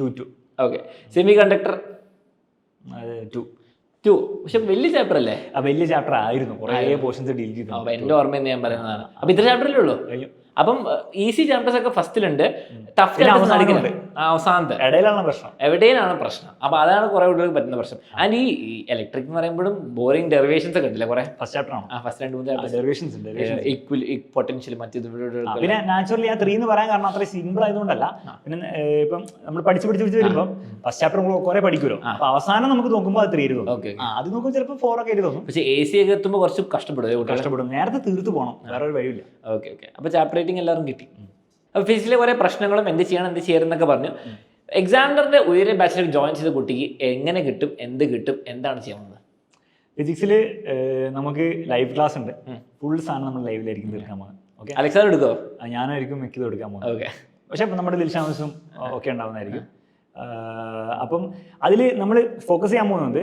2. ഓക്കെ. Semi conductor 2. പക്ഷെ വലിയ ചാപ്റ്റർ അല്ലേ? വലിയ ചാപ്റ്റർ ആയിരുന്നു, കുറേ പോർഷൻസ് ഡീൽ ചെയ്തു. എന്റെ ഓർമ്മ ഞാൻ പറയുന്നതാണ്. അപ്പൊ ഇത്ര ചാപ്റ്ററിലേ ഉള്ളൂ. അപ്പം ഈസി ചാപ്റ്റേഴ്സ് ഒക്കെ ഫസ്റ്റിലുണ്ട്, ടഫ് അവസാനത്തെ ഇടയിലാണ് പ്രശ്നം, എവിടെയാണ് പ്രശ്നം. അപ്പൊ അതാണ് കുറെ കുട്ടികൾക്ക് പറ്റുന്ന പ്രശ്നം. ആൻഡ് ഈ ഇലക്ട്രിക് എന്ന് പറയുമ്പോഴും ബോറിംഗ് ഡെറിവേഷൻസ് ഒക്കെ ഉണ്ടല്ലേ കുറെ? ഫസ്റ്റ് ചാപ്റ്റർ ആണ്. ഫസ്റ്റ് 2-3 ഡെറിവേഷൻസ്, പൊട്ടൻഷ്യൽ മറ്റേത്. പിന്നെ നാച്ചുറലി ആ 3 എന്ന് പറയാൻ കാരണം അത്ര സിമ്പിൾ ആയതുകൊണ്ടല്ല. പിന്നെ ഇപ്പം നമ്മൾ പഠിച്ച് വരുമ്പോൾ ഫസ്റ്റ് ചാപ്റ്റർ കുറെ പഠിക്കുമല്ലോ, അപ്പൊ അവസാനം നമുക്ക് നോക്കുമ്പോൾ അത് 3 തോന്നും. അത് നോക്കുമ്പോൾ ചിലപ്പോൾ 4 ഒക്കെ തോന്നും. പക്ഷേ AC ഒക്കെ എത്തുമ്പോൾ കുറച്ച് കഷ്ടപ്പെടും. നേരത്തെ തീർത്ത് പോകണം, വേറെ ഒരു വഴിയില്ല. ഓക്കെ. അപ്പൊ ചാപ്റ്റർ റേറ്റിംഗ് എല്ലാവരും കിട്ടി. അപ്പോൾ ഫിസിക്സിലെ കുറേ പ്രശ്നങ്ങളും എന്ത് ചെയ്യണം എന്നൊക്കെ പറഞ്ഞു. എക്സാമിനറിന്റെ ഉയരെ ബാച്ചിലേക്ക് ജോയിൻ ചെയ്ത കുട്ടിക്ക് എങ്ങനെ കിട്ടും, എന്ത് കിട്ടും, എന്താണ് ചെയ്യുന്നത്? ഫിസിക്സിൽ നമുക്ക് ലൈവ് ക്ലാസ് ഉണ്ട്. ഫുൾ സാധനം നമ്മൾ ലൈവിലായിരിക്കും തീർക്കാൻ പോകുന്നത്. ഓക്കെ. അലക്സാർ എടുക്കോ? ഞാനായിരിക്കും മിക്കത് എടുക്കാൻ പോകുന്നത്. ഓക്കെ. പക്ഷെ നമ്മുടെ ദിൽഷാമസും ഒക്കെ ഉണ്ടാവുന്നതായിരിക്കും. അപ്പം അതിൽ നമ്മൾ ഫോക്കസ് ചെയ്യാൻ പോകുന്നത്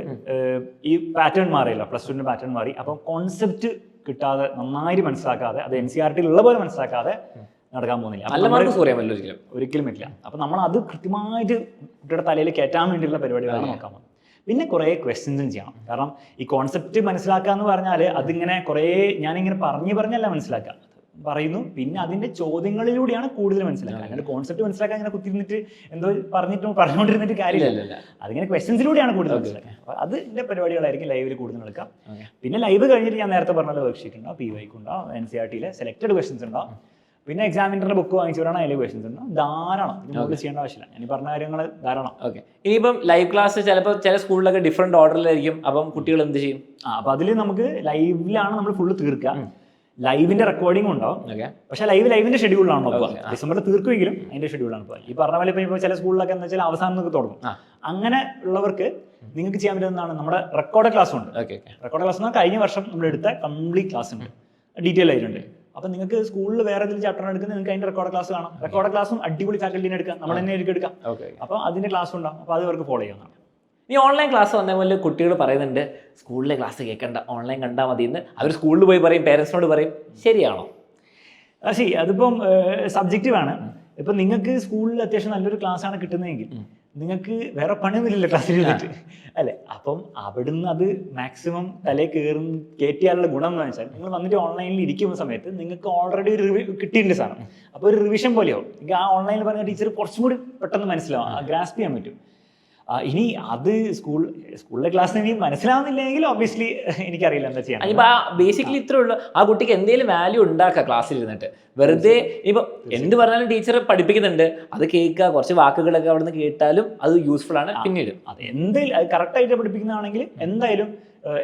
ഈ പാറ്റേൺ മാറിയല്ലോ, +2 പാറ്റേൺ മാറി. അപ്പം കോൺസെപ്റ്റ് കിട്ടാതെ, നന്നായിട്ട് മനസ്സിലാക്കാതെ, അത് NCERT ഉള്ള പോലെ മനസ്സിലാക്കാതെ നടക്കാൻ പോകുന്നില്ല, ഒരിക്കലും പറ്റില്ല. അപ്പം നമ്മൾ അത് കൃത്യമായിട്ട് കുട്ടിയുടെ തലയിൽ കയറ്റാൻ വേണ്ടിയുള്ള പരിപാടികളാണ് നോക്കാൻ പോകുന്നത്. പിന്നെ കുറേ ക്വസ്റ്റ്യൻസും ചെയ്യണം. കാരണം ഈ കോൺസെപ്റ്റ് മനസ്സിലാക്കുക എന്ന് പറഞ്ഞാൽ അതിങ്ങനെ കുറേ ഞാനിങ്ങനെ പറഞ്ഞല്ല മനസ്സിലാക്കുക, പറയുന്നു. പിന്നെ അതിന്റെ ചോദ്യങ്ങളിലൂടെയാണ് കൂടുതൽ മനസ്സിലാക്കുക. അങ്ങനെ കോൺസെപ്റ്റ് മനസ്സിലാക്കാൻ ഇങ്ങനെ കുത്തിരുന്നിട്ട് എന്തോ പറഞ്ഞുകൊണ്ടിരുന്നിട്ട് കാര്യമില്ല. അതിങ്ങനെ ക്വസ്റ്റ്യൻസിലൂടെയാണ് കൂടുതൽ മനസ്സിലാക്കുക. അപ്പോൾ അതിന്റെ പരിപാടികളായിരിക്കും ലൈവിൽ കൂടുതൽ നടക്കാം. പിന്നെ ലൈവ് കഴിഞ്ഞിട്ട് ഞാൻ നേരത്തെ പറഞ്ഞ വർക്ക്ഷീറ്റ് ഉണ്ടാവും, PYQ ഉണ്ടാവും, NCERT സെലക്ടഡ് ക്വസ്റ്റ്യൻസ് ഉണ്ടാവും. പിന്നെ എക്സാമിനറിന്റെ ബുക്ക് വാങ്ങിച്ചവരാണ് അതിൽ ക്വസ്റ്റ്യൻസ് ഉണ്ടാവും. ധാരാളം, ഇതിന് ചെയ്യേണ്ട ആവശ്യമില്ല. ഞാൻ പറഞ്ഞ കാര്യങ്ങൾ ധാരാളം. ഓക്കെ. ഇനിയിപ്പം ലൈവ് ക്ലാസ് ചിലപ്പോൾ ചില സ്കൂളിലൊക്കെ ഡിഫറെന്റ് ഓർഡറിലായിരിക്കും. അപ്പം കുട്ടികൾ എന്ത് ചെയ്യും? അപ്പം അതിൽ നമുക്ക് ലൈവിലാണ് നമ്മൾ ഫുള്ള് തീർക്കുക. ലൈവിന്റെ റെക്കോർഡിംഗ് ഉണ്ടാവും. പക്ഷെ ലൈവിന്റെ ഷെഡ്യൂളാണ് നോക്കുക. ഡിസംബറിൽ തീർക്കുമെങ്കിലും അതിന്റെ ഷെഡ്യൂളാണ് പോകുക. ഈ പറഞ്ഞ പോലെ ഇപ്പോൾ ചില സ്കൂളിലൊക്കെ എന്താ വെച്ചാൽ അവസാനം നമുക്ക് തുടങ്ങും. അങ്ങനെ ഉള്ളവർക്ക് നിങ്ങൾക്ക് ചെയ്യാൻ പറ്റുന്നതാണ് നമ്മുടെ റെക്കോർഡ് ക്ലാസ് ഉണ്ട്. റെക്കോർഡ് ക്ലാസ് എന്നാൽ കഴിഞ്ഞ വർഷം നമ്മൾ എടുത്ത കംപ്ലീറ്റ് ക്ലാസ് ഉണ്ട്, ഡീറ്റെയിൽ ആയിട്ടുണ്ട്. അപ്പം നിങ്ങൾക്ക് സ്കൂളിൽ വേറെ ഏതെങ്കിലും ചാപ്റ്റർ എടുക്കുന്നത് നിങ്ങൾക്ക് അതിന്റെ റെക്കോർഡ് ക്ലാസ് കാണാം. റെക്കോർഡ് ക്ലാസ്സും അടിപൊളി ഫാക്കൽറ്റിനെ എടുക്കാം, നമ്മൾ തന്നെ എടുക്കാം. അപ്പോൾ അതിന്റെ ക്ലാസ് ഉണ്ടാവും. അപ്പോൾ അത് അവർക്ക് ഫോളോ ചെയ്യാവുന്നതാണ്. ഈ ഓൺലൈൻ ക്ലാസ് വന്ന പോലെ കുട്ടികൾ പറയുന്നുണ്ട് സ്കൂളിലെ ക്ലാസ് കേൾക്കണ്ട, ഓൺലൈൻ കണ്ടാൽ മതി എന്ന്. അവർ സ്കൂളിൽ പോയി പറയും, പേരൻസിനോട് പറയും. ശരിയാണോ? അതിപ്പം സബ്ജക്റ്റീവ് ആണ്. ഇപ്പം നിങ്ങൾക്ക് സ്കൂളിൽ അത്യാവശ്യം നല്ലൊരു ക്ലാസ് ആണ് കിട്ടുന്നതെങ്കിൽ നിങ്ങൾക്ക് വേറെ പണിയൊന്നുമില്ലല്ലോ ക്ലാസ്സിൽ ഇരുന്നിട്ട്, അല്ലേ? അപ്പം അവിടുന്ന് അത് മാക്സിമം തലേ കയറ്റിയാലുള്ള ഗുണം എന്ന് വെച്ചാൽ നിങ്ങൾ വന്നിട്ട് ഓൺലൈനിൽ ഇരിക്കുന്ന സമയത്ത് നിങ്ങൾക്ക് ഓൾറെഡി ഒരു കിട്ടിയിട്ടുണ്ട് സാധനം. അപ്പോൾ ഒരു റിവിഷൻ പോലെയാവും. നിങ്ങൾക്ക് ആ ഓൺലൈനിൽ പറഞ്ഞ ടീച്ചർ കുറച്ചും കൂടി പെട്ടെന്ന് മനസ്സിലാവും, ഗ്രാസ്പ് ചെയ്യാൻ പറ്റും. ഇനി അത് സ്കൂളിലെ ക്ലാസ്സിന് ഇനി മനസ്സിലാവുന്നില്ലെങ്കിൽ ഒബ്വിയസ്ലി എനിക്കറിയില്ല എന്താ ചെയ്യാൻ. ഇപ്പൊ ബേസിക്കലി ഇത്രേ ഉള്ളൂ, ആ കുട്ടിക്ക് എന്തെങ്കിലും വാല്യൂ ഉണ്ടാക്കുക ക്ലാസ്സിൽ ഇരുന്നിട്ട്. വെറുതെ ഇപ്പൊ എന്ത് പറഞ്ഞാലും ടീച്ചർ പഠിപ്പിക്കുന്നുണ്ട്, അത് കേൾക്കുക, കുറച്ച് വാക്കുകളൊക്കെ അവിടെ നിന്ന് കേട്ടാലും അത് യൂസ്ഫുൾ ആണ് പിന്നീട്. അത് എന്തെങ്കിലും കറക്റ്റായിട്ട് പഠിപ്പിക്കുന്നതാണെങ്കിൽ എന്തായാലും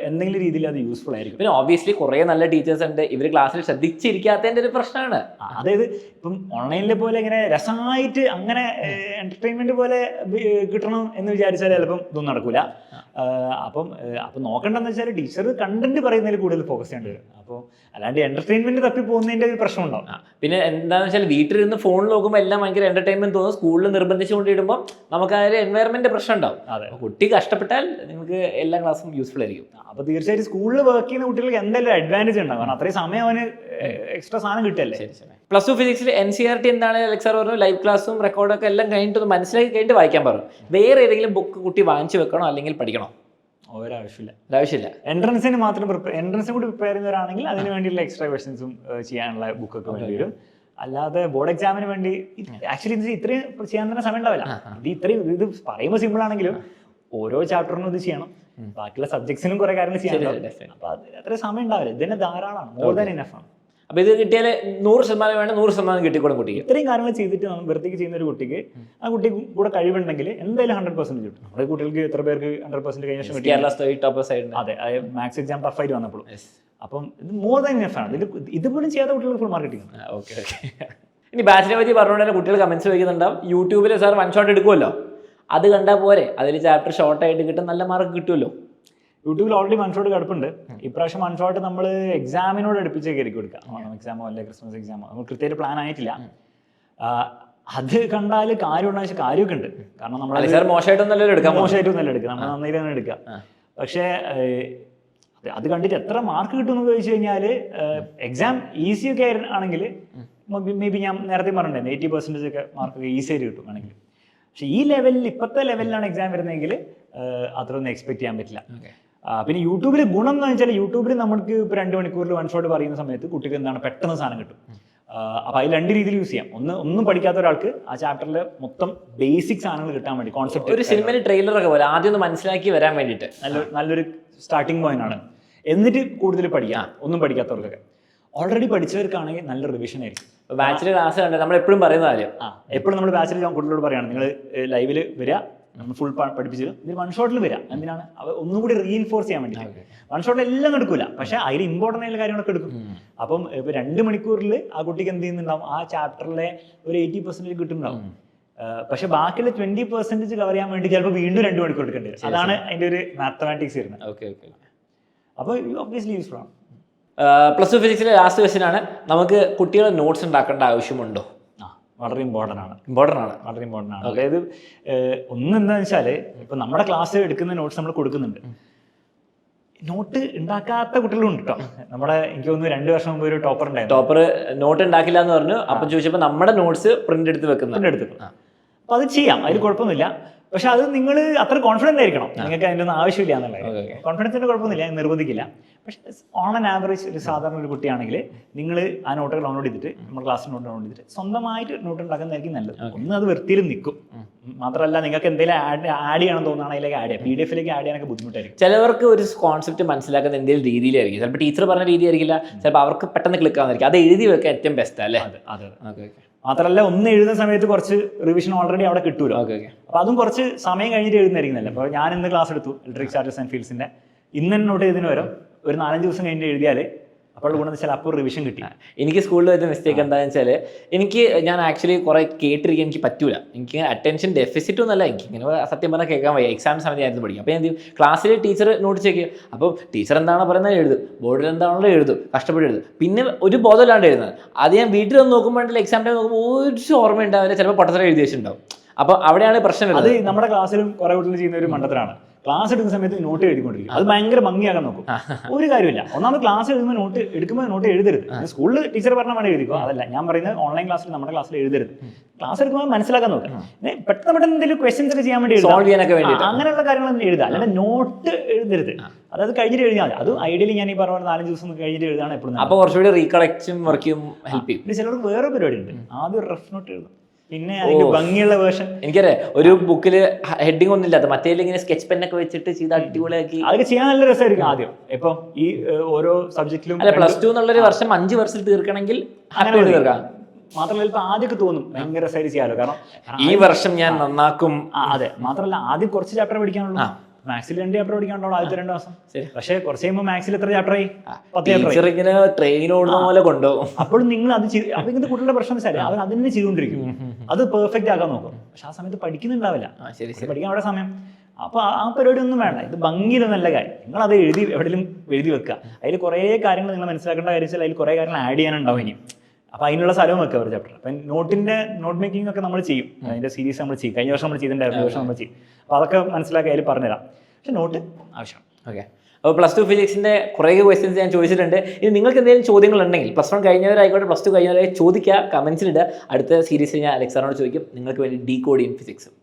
എന്തെങ്കിലും രീതിയിൽ അത് യൂസ്ഫുൾ ആയിരിക്കും. പിന്നെ ഓബിയസ്ലി കുറേ നല്ല ടീച്ചേഴ്സ് ഉണ്ട്, ഇവർ ക്ലാസ്സിൽ ശ്രദ്ധിച്ചിരിക്കാത്തതിന്റെ ഒരു പ്രശ്നമാണ്. അതായത് ഇപ്പം ഓൺലൈനിലെ പോലെ ഇങ്ങനെ രസമായിട്ട് അങ്ങനെ എന്റർടൈൻമെന്റ് പോലെ കിട്ടണം എന്ന് വിചാരിച്ചാൽ ചിലപ്പം ഇതൊന്നും നടക്കൂല. അപ്പം നോക്കേണ്ടതെന്ന് വെച്ചാൽ ടീച്ചർ കണ്ടന്റ് പറയുന്നതിൽ കൂടുതൽ ഫോക്കസ് ചെയ്യേണ്ടി വരും. അപ്പോൾ അല്ലാണ്ട് എന്റർടൈൻമെന്റ് തപ്പി പോകുന്നതിന്റെ ഒരു പ്രശ്നം ഉണ്ടാവും. പിന്നെ എന്താണെന്ന് വെച്ചാൽ വീട്ടിലിരുന്ന് ഫോണിൽ നോക്കുമ്പോൾ എല്ലാം ഭയങ്കര എന്റർടൈൻമെന്റ് തോന്നും, സ്കൂളിൽ നിർബന്ധിച്ചു കൊണ്ടിടുമ്പോൾ നമുക്ക് ആ ഒരു എൻവയറമെന്റ് പ്രശ്നം ഉണ്ടാവും. കുട്ടി കഷ്ടപ്പെട്ടാൽ നിങ്ങൾക്ക് എല്ലാ ക്ലാസ്സും യൂസ്ഫുൾ ആയിരിക്കും. അപ്പൊ തീർച്ചയായിട്ടും സ്കൂളിൽ വർക്ക് ചെയ്യുന്ന കുട്ടികൾക്ക് എന്തായാലും അഡ്വാൻറ്റേജ് ഉണ്ടാവും, കാരണം അത്രയും സമയം അവന് എക്സ്ട്രാ സാധനം കിട്ടല്ലേ. +2 ഫിസിക്സിൽ NCERT എന്താണ് ലെക്ചർ പറഞ്ഞു, ലൈവ് ക്ലാസ്സും റെക്കോർഡൊക്കെ എല്ലാം കഴിഞ്ഞിട്ട് മനസ്സിലാക്കി കഴിഞ്ഞിട്ട് വായിക്കാൻ പറഞ്ഞു. വേറെ ഏതെങ്കിലും ബുക്ക് കുട്ടി വാങ്ങിച്ചു വെക്കണോ അല്ലെങ്കിൽ പഠിക്കണോ? ഒരാവശ്യമില്ല. എൻട്രൻസിന് മാത്രം എൻട്രൻസിന് കൂടി പ്രിപ്പയർ ചെയ്യുന്നവരാണെങ്കിൽ അതിന് വേണ്ടിയുള്ള എക്സ്ട്രാ ക്വസ്റ്റൻസും ചെയ്യാനുള്ള ബുക്കൊക്കെ വേണ്ടി വരും. അല്ലാതെ ബോർഡ് എക്സാമിന് വേണ്ടി ആക്ച്വലി ഇത്രയും ചെയ്യാൻ തന്നെ സമയം ഉണ്ടാവില്ല. ഇത് പറയുമ്പോൾ സിമ്പിൾ ആണെങ്കിലും ഓരോ ചാപ്റ്ററിനും ഇത് ചെയ്യണം, ബാക്കിയുള്ള സബ്ജക്ട്സിനും കുറെ കാര്യങ്ങൾ ചെയ്യാൻ. അപ്പൊ അത് അത്രയും സമയം ഉണ്ടാവില്ല. ഇതിന് ധാരാളമാണ്, മോർ ദാൻ ഇനഫ് ആണ്. അപ്പൊ ഇത് കിട്ടിയാൽ 100% വേണ്ട, 100% കിട്ടിക്കോളും കുട്ടിക്ക്. ഇത്രയും കാര്യങ്ങൾ ചെയ്തിട്ട് നമ്മൾ വെറുതെ ചെയ്യുന്ന ഒരു കുട്ടിക്ക് ആ കുട്ടി കൂടെ കഴിവുണ്ടെങ്കിൽ എന്തായാലും 100% കിട്ടും. നമ്മുടെ കുട്ടികൾക്ക് എത്ര പേർക്ക് 100% കഴിഞ്ഞ വർഷം കിട്ടി? അതെ, മാത്സ് എക്സാം ടഫായിട്ട് വന്നപ്പോൾ. അപ്പം ഇത് മോർ ദാൻ ഇനഫ് ആണ്. ഇതുപോലും ചെയ്യാത്ത കുട്ടികൾക്ക് ഫുൾ മാർക്ക് കിട്ടും. ഓക്കെ. ഇനി ബാച്ചിനെ പറ്റി പറഞ്ഞുകൊണ്ട് തന്നെ കുട്ടികൾ കമന്റ്സ് ചോദിക്കുന്നുണ്ടാവും, യൂട്യൂബിൽ സാർ 1 ഷോട്ട് എടുക്കുമല്ലോ, അത് കണ്ടാൽ പോരെ, അതിൽ ചാപ്റ്റർ ഷോർട്ടായിട്ട് കിട്ടും, നല്ല മാർക്ക് കിട്ടുമല്ലോ? യൂട്യൂബിൽ ഓൾറെഡി 1 ഷോട്ട് കിടപ്പുണ്ട്. ഇപ്രാവശ്യം 1 ഷോട്ട് നമ്മൾ എക്സാമിനോട് അടുപ്പിച്ചേക്ക് ആയിരിക്കും എടുക്കുക. ഓണം എക്സാമോ അല്ലെങ്കിൽ ക്രിസ്മസ് എക്സാമോ നമ്മൾ കൃത്യമായിട്ട് പ്ലാൻ ആയിട്ടില്ല. അത് കണ്ടാൽ കാര്യമുണ്ടെന്ന് വെച്ചാൽ കാര്യമൊക്കെ ഉണ്ട്. കാരണം നമ്മൾ മോശമായിട്ടൊന്നല്ലോ എടുക്കുക, നമ്മൾ നന്നായി തന്നെ എടുക്കുക. പക്ഷേ അത് കണ്ടിട്ട് എത്ര മാർക്ക് കിട്ടുമെന്ന് ചോദിച്ചു കഴിഞ്ഞാൽ എക്സാം ഈസി ഒക്കെ ആണെങ്കിൽ മേ ബി ഞാൻ നേരത്തെ പറഞ്ഞിട്ടുണ്ടായിരുന്നു 80% ഒക്കെ മാർക്ക് ഈസി ആയിട്ട് കിട്ടും ആണെങ്കിൽ. പക്ഷെ ഈ ലെവലിൽ ഇപ്പോഴത്തെ ലെവലിലാണ് എക്സാം വരുന്നതെങ്കിൽ അത്രയൊന്നും എക്സ്പെക്ട് ചെയ്യാൻ പറ്റില്ല. പിന്നെ യൂട്യൂബിൽ ഗുണം എന്ന് വെച്ചാൽ യൂട്യൂബിൽ നമുക്ക് ഇപ്പോൾ 2 മണിക്കൂറിൽ 1 ഷോട്ട് പറയുന്ന സമയത്ത് കുട്ടിക്ക് എന്താണ് പെട്ടെന്ന് സാധനം കിട്ടും. അപ്പോൾ അതിൽ 2 രീതിയിൽ യൂസ് ചെയ്യാം. ഒന്നും പഠിക്കാത്ത ഒരാൾക്ക് ആ ചാപ്റ്ററിൽ മൊത്തം ബേസിക് സാധനങ്ങൾ കിട്ടാൻ വേണ്ടി, കോൺസെപ്റ്റ് ഒരു സിനിമയിൽ ട്രെയിലറൊക്കെ പോലെ ആദ്യം ഒന്ന് മനസ്സിലാക്കി വരാൻ വേണ്ടിയിട്ട് നല്ലൊരു സ്റ്റാർട്ടിംഗ് പോയിന്റ് ആണ്. എന്നിട്ട് കൂടുതൽ പഠിക്കാം. ഒന്നും പഠിക്കാത്തവർക്കൊക്കെ. ഓൾറെഡി പഠിച്ചവർക്കാണെങ്കിൽ നല്ല റിവിഷൻ ആയിരിക്കും. ബാച്ചിലർ ക്ലാസ് കണ്ട് നമ്മൾ എപ്പോഴും പറയുന്ന കാര്യം, എപ്പോഴും നമ്മൾ ബാച്ചിലർ കുട്ടികളോട് പറയുകയാണ്, നിങ്ങൾ ലൈവിൽ വരിക, നമ്മൾ ഫുൾ പഠിപ്പിച്ചു തരും, ഇതിൽ 1 ഷോട്ടിൽ വരിക. എന്തിനാണ്? ഒന്നുകൂടി റീഇൻഫോഴ്സ് ചെയ്യാൻ വേണ്ടി. 1 ഷോട്ടിൽ എല്ലാം എടുക്കില്ല, പക്ഷെ അതിൽ ഇമ്പോർട്ടൻ്റ് ആയിട്ടുള്ള കാര്യങ്ങളൊക്കെ എടുക്കും. അപ്പം ഇപ്പോൾ 2 മണിക്കൂറിൽ ആ കുട്ടിക്ക് എന്ത് ചെയ്യുന്നുണ്ടാവും, ആ ചാപ്റ്ററിലെ ഒരു 80% കിട്ടുന്നുണ്ടാവും. പക്ഷെ ബാക്കിയുള്ള 20% കവർ ചെയ്യാൻ വേണ്ടി ചിലപ്പോൾ വീണ്ടും 2 മണിക്കൂർ എടുക്കേണ്ടി വരും. അതാണ് അതിൻ്റെ ഒരു മാത്തമാറ്റിക്സ് വരുന്നത്. അപ്പോൾ ഒബ്വിയസ്ലി യൂസ്ഫുൾ ആണ്. +2 ഫിസിക്സിലെ ലാസ്റ്റ് ക്വസ്റ്റ്യൻ ആണ്, നമുക്ക് കുട്ടികളെ നോട്ട്സ് ഉണ്ടാക്കേണ്ട ആവശ്യമുണ്ടോ? വളരെ ഇമ്പോർട്ടൻ്റ് ആണ്. വളരെ ഇമ്പോർട്ടൻ്റ് ആണ്. അതായത് ഒന്നെന്താണെന്ന് വെച്ചാൽ ഇപ്പം നമ്മുടെ ക്ലാസ് എടുക്കുന്ന നോട്ട്സ് നമ്മൾ കൊടുക്കുന്നുണ്ട്, നോട്ട് ഉണ്ടാക്കാത്ത കുട്ടികളുണ്ട് കേട്ടോ. എനിക്ക് തോന്നുന്നു 2 വർഷം മുമ്പ് ഒരു ടോപ്പർ നോട്ട് ഉണ്ടാക്കില്ല എന്ന് പറഞ്ഞു. അപ്പം ചോദിച്ചപ്പോൾ നമ്മുടെ നോട്ട്സ് പ്രിന്റ് എടുത്ത് വെക്കുന്നുണ്ട്. അപ്പോൾ അത് ചെയ്യാം, അതിൽ കുഴപ്പമൊന്നുമില്ല. പക്ഷെ അത് നിങ്ങൾ അത്ര കോൺഫിഡൻ്റ് ആയിരിക്കണം, നിങ്ങൾക്ക് അതിൻ്റെ ഒന്നും ആവശ്യമില്ല എന്നുള്ളത്. കോൺഫിഡൻസിൻ്റെ കുഴപ്പമൊന്നുമില്ല, ഞാൻ നിർബന്ധിക്കില്ല. പക്ഷെ ഓൺ ആൻ ആവറേജ് ഒരു സാധാരണ ഒരു കുട്ടിയാണെങ്കിൽ നിങ്ങൾ ആ നോട്ടുകൾ ഡൗൺലോഡ് ചെയ്തിട്ട് നമ്മുടെ ക്ലാസ്സിൽ നോട്ട് ഡൗൺലോഡ് ചെയ്തിട്ട് സ്വന്തമായിട്ട് നോട്ട് ഉണ്ടാക്കുന്നതായിരിക്കും നല്ലത്. ഒന്ന് അത് വൃത്തിയിൽ നിൽക്കും. മാത്രമല്ല നിങ്ങൾക്ക് എന്തെങ്കിലും ആഡ് ചെയ്യണം തോന്നുകയാണ് അതിലേക്ക് ആഡ് ചെയ്യാം. PDF-ലേക്ക് ആഡ് ചെയ്യാനൊക്കെ ബുദ്ധിമുട്ടായിരിക്കും. ചിലവർക്ക് ഒരു കോൺസെപ്റ്റ് മനസ്സിലാക്കുന്ന എന്തെങ്കിലും രീതിയിലായിരിക്കും. ചിലപ്പോൾ ടീച്ചർ പറഞ്ഞ രീതി ആയിരിക്കില്ല, ചിലപ്പോൾ അവർക്ക് പെട്ടെന്ന് ക്ലിക്ക് ആവുന്നതായിരിക്കും. അത് എഴുതി വെക്കാൻ ഏറ്റവും ബെസ്റ്റ് അല്ലേ? മാത്രമല്ല ഒന്ന് എഴുതുന്ന സമയത്ത് കുറച്ച് റിവിഷൻ ഓൾറെഡി അവിടെ കിട്ടുമല്ലോ. അപ്പോൾ അതും കുറച്ച് സമയം കഴിഞ്ഞിട്ട് എഴുതുന്നതായിരിക്കുന്നല്ലോ. അപ്പോൾ ഞാൻ ഇന്ന് ക്ലാസ് എടുത്തു ഇലക്ട്രിക് ചാർജസ് ആൻഡ് ഫീൽഡ്സിൻ്റെ, ഇന്ന് നോട്ട് ചെയ്തതിന് വരും ഒരു 4-5 ദിവസം കഴിഞ്ഞിട്ട് എഴുതിയാൽ അപ്പോൾ ഗുണം വെച്ചാൽ അപ്പോൾ റിവിഷൻ കിട്ടി. എനിക്ക് സ്കൂളിൽ വരുന്ന മിസ്റ്റേക്ക് എന്താണെന്ന് വെച്ചാൽ ഞാൻ ആക്ച്വലി കുറേ കേട്ടിരിക്കാൻ എനിക്ക് പറ്റൂല. എനിക്ക് അറ്റൻഷൻ ഡെഫിസിറ്റ് ഒന്നല്ല, എനിക്ക് ഇങ്ങനെ സത്യം പറഞ്ഞാൽ കേൾക്കാൻ വയ്യ. എക്സാം സമയത്ത് ഞാൻ പഠിക്കും. അപ്പോൾ ഞാൻ എന്ത് ചെയ്യും, ക്ലാസ്സിൽ ടീച്ചർ നോട്ട് ചെക്ക് ചെയ്യും. അപ്പോൾ ടീച്ചർ എന്താണോ പറയുന്നത് എഴുതും, ബോർഡിൽ എന്താണല്ലോ എഴുതും, കഷ്ടപ്പെട്ട് എഴുതും. പിന്നെ ഒരു ബോധമില്ലാണ്ട് എഴുതുന്നത്. അത് ഞാൻ വീട്ടിൽ വന്ന് നോക്കുമ്പോഴല്ലേ എക്സാം ടൈം നോക്കുമ്പോൾ ഒരു ഓർമ്മ ഉണ്ടാവില്ല, ചിലപ്പോൾ പൊട്ടത്തരം എഴുതി വെച്ചിട്ടുണ്ടാവും. അപ്പോൾ അവിടെയാണ് പ്രശ്നം. അത് നമ്മുടെ ക്ലാസ്സിലും കുറേ കുട്ടികൾ ചെയ്യുന്ന ഒരു മണ്ടത്തരാണ്. ക്ലാസ് എടുക്കുന്ന സമയത്ത് നോട്ട് എഴുതിക്കൊണ്ടിരിക്കും. അത് ഭയങ്കര ഭംഗിയാക്കാൻ നോക്കും. ഒരു കാര്യമില്ല. ഒന്നാമത് ക്ലാസ് എഴുതുമ്പോൾ നോട്ട് എഴുതരുത്. സ്കൂളിൽ ടീച്ചർ പറഞ്ഞ വേണം എഴുതിക്കോ, അതല്ല ഞാൻ പറയുന്നത്. ഓൺലൈൻ ക്ലാസ്സിൽ നമ്മുടെ ക്ലാസ്സിൽ എഴുതരുത്. ക്ലാസ് എടുക്കുമ്പോൾ മനസ്സിലാക്കാൻ നോക്കാം. പെട്ടെന്ന് എന്തെങ്കിലും ക്വസ്റ്റ്യൻസ് ഒക്കെ ചെയ്യാൻ വേണ്ടി അങ്ങനെയുള്ള കാര്യങ്ങൾ എഴുതുക, അല്ലാണ്ട് നോട്ട് എഴുതരുത്. അതായത് കഴിഞ്ഞിട്ട് എഴുതിയാൽ മതി. അത് ഐഡിയലി ഞാൻ ഈ പറഞ്ഞ 4 ദിവസം കഴിഞ്ഞിട്ട് എഴുതാണ് എപ്പോഴും. അപ്പോൾ കുറച്ചുകൂടി റീകളക്ഷൻ വർക്കും ഹെൽപ്പ് ചെയ്യും. ചിലർക്ക് വേറെ പരിപാടി ഉണ്ട്, ആദ്യം റഫ് നോട്ട് എഴുതും, പിന്നെ അതിന്റെ ഭംഗിയുള്ള വേർഷൻ എനിക്കറിയാം ഒരു ബുക്കില് ഹെഡിങ് ഒന്നും ഇല്ലാത്ത മറ്റേ ഇങ്ങനെ സ്കെച്ച് പെന്നൊക്കെ വെച്ചിട്ട് ചെയ്ത് അടിപൊളിയാക്കി. അതൊക്കെ ചെയ്യാൻ നല്ല രസമായിരിക്കും ആദ്യം. ഇപ്പം ഈ ഓരോ സബ്ജക്റ്റിലും അല്ല +2 എന്നുള്ളൊരു വർഷം 5 വർഷത്തിൽ തീർക്കണമെങ്കിൽ അങ്ങനെ തീർക്കാം. മാത്രമല്ല ഇപ്പൊ ആദ്യമൊക്കെ തോന്നും ഭയങ്കര രസമായിട്ട് ചെയ്യാലോ, കാരണം ഈ വർഷം ഞാൻ നന്നാക്കും. അതെ, മാത്രമല്ല ആദ്യം കുറച്ച് ചാപ്റ്റർ പഠിക്കാനുള്ളൂ. മാത്സിൽ 2 ചാപ്റ്റർ പഠിക്കാനുള്ളൂ ആദ്യത്തെ 2 മാസം. പക്ഷേ കുറച്ച് കഴിയുമ്പോൾ മാത്സിൽ എത്ര ചാപ്റ്റർ ആയി? 10 ചാപ്റ്റർ. ഇങ്ങനെ ട്രെയിൻ ഓടുന്ന പോലെ കൊണ്ടുപോകും. അപ്പോൾ നിങ്ങൾ അത് അപ്പൊ ഇങ്ങനത്തെ കുട്ടികളുടെ പ്രശ്നം വെച്ചാൽ അവർ അതിനെ ചെയ്തുകൊണ്ടിരിക്കും, അത് പെർഫെക്റ്റ് ആക്കാൻ നോക്കും. പക്ഷെ ആ സമയത്ത് പഠിക്കുന്നുണ്ടാവില്ല, പഠിക്കാൻ അവിടെ സമയം. അപ്പോൾ ആ പരിപാടി ഒന്നും വേണ്ട. ഇത് ഭംഗിയിൽ നല്ല കാര്യം, നിങ്ങൾ അത് എവിടെയും എഴുതി വെക്കുക. അതിൽ കുറേ കാര്യങ്ങൾ നിങ്ങൾ മനസ്സിലാക്കേണ്ട കാര്യം വെച്ചാൽ അതിൽ കുറേ കാര്യങ്ങൾ ആഡ് ചെയ്യാനുണ്ടാവും ഇനി. അപ്പോൾ അതിനുള്ള സ്ഥലവും വെക്കുക ഒരു ചാപ്റ്റർ. അപ്പം നോട്ട് മേക്കിംഗ് ഒക്കെ നമ്മൾ ചെയ്യും, അതിൻ്റെ സീരീസ് നമ്മൾ ചെയ്യും. കഴിഞ്ഞ വർഷം നമ്മൾ ചെയ്തിട്ടുണ്ടായിരുന്നു, ഈ വർഷം നമ്മൾ ചെയ്യും. അപ്പോൾ അതൊക്കെ മനസ്സിലാക്കി അതിൽ പറഞ്ഞുതരാം. പക്ഷെ നോട്ട് ആവശ്യം. ഓക്കെ, അപ്പോൾ +2 ഫിസിക്സിൻ്റെ കുറേ ക്വസ്റ്റ്യൻസ് ഞാൻ ചോദിച്ചിട്ടുണ്ട്. ഇനി നിങ്ങൾക്ക് എന്തെങ്കിലും ചോദ്യങ്ങൾ ഉണ്ടെങ്കിൽ +1 കഴിഞ്ഞവരായിക്കോട്ടെ +2 കഴിഞ്ഞവരായി ചോദിക്കുക, കമൻസിലിടുക. അടുത്ത സീരീസിൽ ഞാൻ അലക്സാറിനോട് ചോദിക്കും നിങ്ങൾക്ക് വേണ്ടി ഡീകോഡ് ചെയ്യും ഫിസിക്സ്.